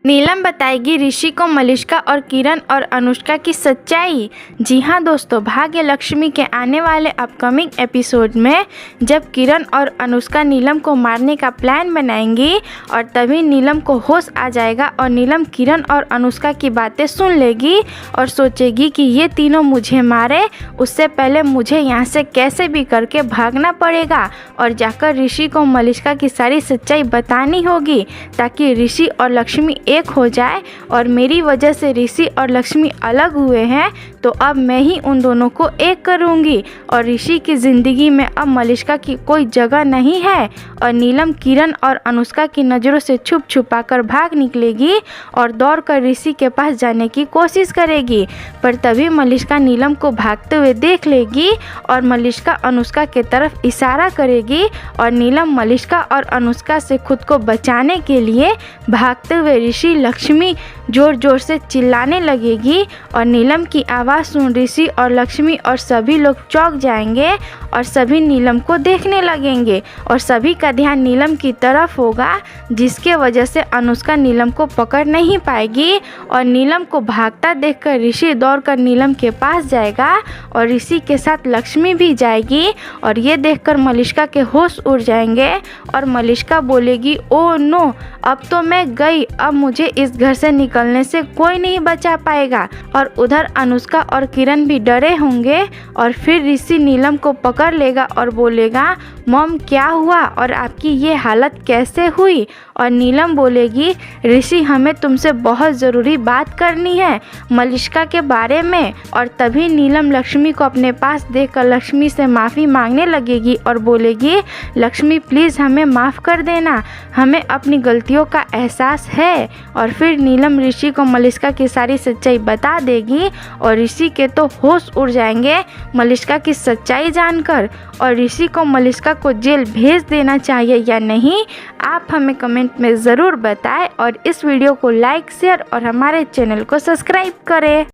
नीलम बताएगी ऋषि को मलिष्का और किरण और अनुष्का की सच्चाई। जी हाँ दोस्तों, भाग्य लक्ष्मी के आने वाले अपकमिंग एपिसोड में जब किरण और अनुष्का नीलम को मारने का प्लान बनाएंगी और तभी नीलम को होश आ जाएगा और नीलम किरण और अनुष्का की बातें सुन लेगी और सोचेगी कि ये तीनों मुझे मारे, उससे पहले मुझे यहाँ से कैसे भी करके भागना पड़ेगा और जाकर ऋषि को मलिष्का की सारी सच्चाई बतानी होगी ताकि ऋषि और लक्ष्मी एक हो जाए। और मेरी वजह से ऋषि और लक्ष्मी अलग हुए हैं तो अब मैं ही उन दोनों को एक करूंगी और ऋषि की ज़िंदगी में अब मलिष्का की कोई जगह नहीं है और नीलम किरण और अनुष्का की नज़रों से छुप छुपा कर भाग निकलेगी और दौड़कर ऋषि के पास जाने की कोशिश करेगी। पर तभी मलिष्का नीलम को भागते हुए देख लेगी और मलिष्का अनुष्का के तरफ इशारा करेगी और नीलम मलिष्का और अनुष्का से खुद को बचाने के लिए भागते हुए ऋषि लक्ष्मी जोर जोर से चिल्लाने लगेगी और नीलम की आवाज़ सुन ऋषि और लक्ष्मी और सभी लोग चौंक जाएंगे और सभी नीलम को देखने लगेंगे और सभी का ध्यान नीलम की तरफ होगा, जिसके वजह से अनुष्का नीलम को पकड़ नहीं पाएगी और नीलम को भागता देखकर ऋषि दौड़कर नीलम के पास जाएगा और ऋषि के साथ लक्ष्मी भी जाएगी और ये देखकर मलिष्का के होश उड़ जाएंगे और मलिष्का बोलेगी, ओ नो, अब तो मैं गई, अब मुझे इस घर से निकलने से कोई नहीं बचा पाएगा। और उधर अनुष्का और किरण भी डरे होंगे और फिर ऋषि नीलम को पकड़ लेगा और बोलेगा, मॉम क्या हुआ और आपकी ये हालत कैसे हुई। और नीलम बोलेगी, ऋषि हमें तुमसे बहुत ज़रूरी बात करनी है मलिष्का के बारे में। और तभी नीलम लक्ष्मी को अपने पास देखकर लक्ष्मी से माफ़ी मांगने लगेगी और बोलेगी, लक्ष्मी प्लीज़ हमें माफ़ कर देना, हमें अपनी गलतियों का एहसास है। और फिर नीलम ऋषि को मलिष्का की सारी सच्चाई बता देगी और ऋषि के तो होश उड़ जाएंगे मलिष्का की सच्चाई जानकर। और ऋषि को मलिष्का को जेल भेज देना चाहिए या नहीं, आप हमें कमेंट में ज़रूर बताएं और इस वीडियो को लाइक शेयर और हमारे चैनल को सब्सक्राइब करें।